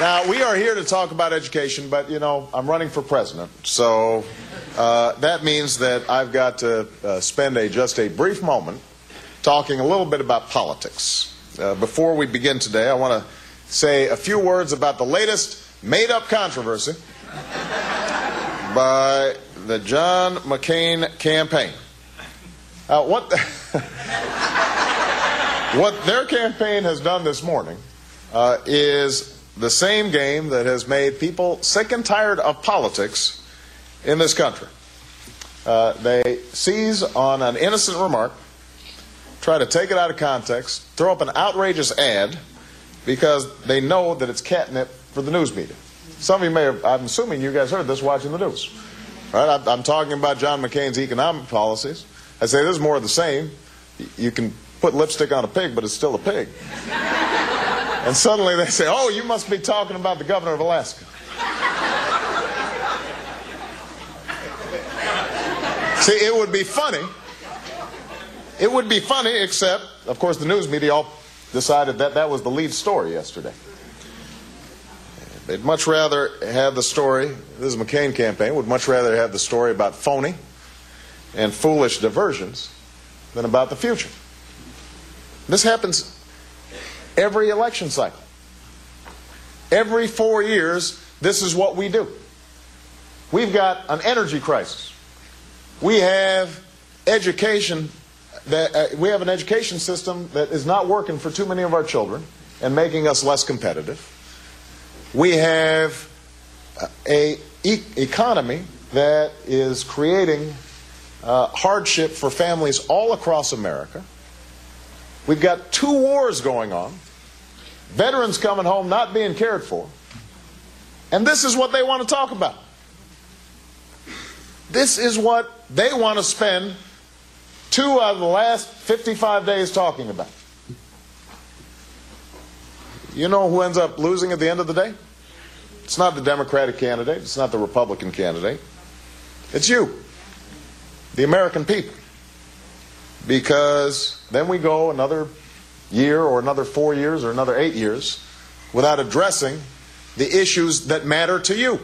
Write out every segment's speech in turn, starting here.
Now, we are here to talk about education, but, you know, I'm running for president. So that means that I've got to spend just a brief moment talking a little bit about politics. Before we begin today, I want to say a few words about the latest made-up controversy by the John McCain campaign. What their campaign has done this morning is the same game that has made people sick and tired of politics in this country. They seize on an innocent remark, try to take it out of context, throw up an outrageous ad because they know that it's catnip for the news media. Some of you may have, I'm assuming you guys heard this watching the news. Right? I'm talking about John McCain's economic policies. I say this is more of the same. You can put lipstick on a pig, but it's still a pig. And suddenly they say, oh, you must be talking about the governor of Alaska. See, it would be funny. It would be funny, except, of course, the news media all decided that that was the lead story yesterday. They'd much rather have the story, this is a McCain campaign, would much rather have the story about phony and foolish diversions than about the future. This happens every election cycle. Every 4 years, this is what we do. We've got an energy crisis. We have education we have an education system that is not working for too many of our children and making us less competitive. We have an economy that is creating hardship for families all across America. We've got 2 wars going on, veterans coming home not being cared for, and this is what they want to talk about. This is what they want to spend 2 out of the last 55 days talking about. You know who ends up losing at the end of the day? It's not the Democratic candidate. It's not the Republican candidate. It's you, the American people. Because then we go another year or another 4 years or another 8 years without addressing the issues that matter to you.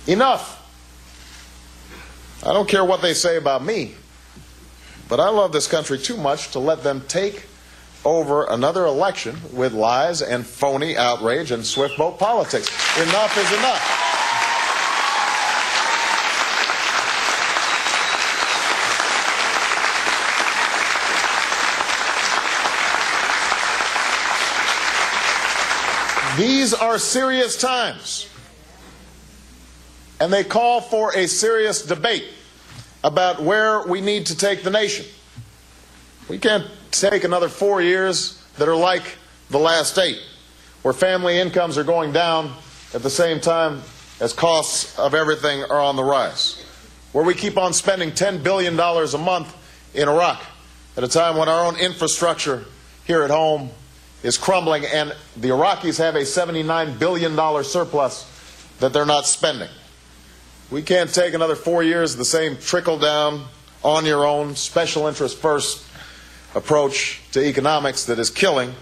Enough. I don't care what they say about me, but I love this country too much to let them take over another election with lies and phony outrage and swift vote politics. Enough is enough. These are serious times, and they call for a serious debate about where we need to take the nation. We can't take another 4 years that are like the last 8, where family incomes are going down at the same time as costs of everything are on the rise, where we keep on spending $10 billion a month in Iraq at a time when our own infrastructure here at home is crumbling and the Iraqis have a $79 billion surplus that they're not spending. We can't take another 4 years of the same trickle-down, on-your-own, special interest first approach to economics that is killing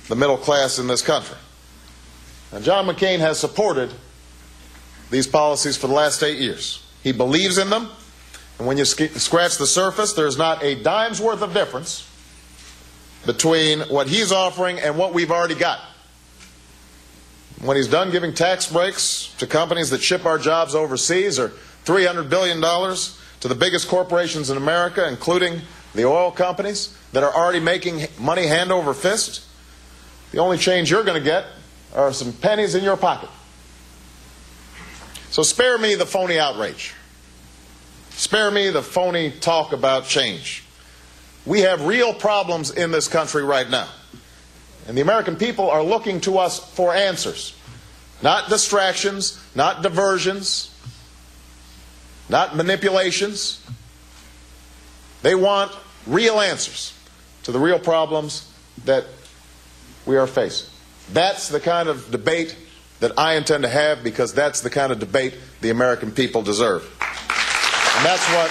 the middle class in this country. And John McCain has supported these policies for the last 8 years. He believes in them, and when you scratch the surface, there's not a dime's worth of difference between what he's offering and what we've already got. When he's done giving tax breaks to companies that ship our jobs overseas, or $300 billion to the biggest corporations in America, including the oil companies that are already making money hand over fist, the only change you're going to get are some pennies in your pocket. So spare me the phony outrage. Spare me the phony talk about change. We have real problems in this country right now. And the American people are looking to us for answers. Not distractions, not diversions, not manipulations. They want real answers to the real problems that we are facing. That's the kind of debate that I intend to have, because that's the kind of debate the American people deserve. And that's what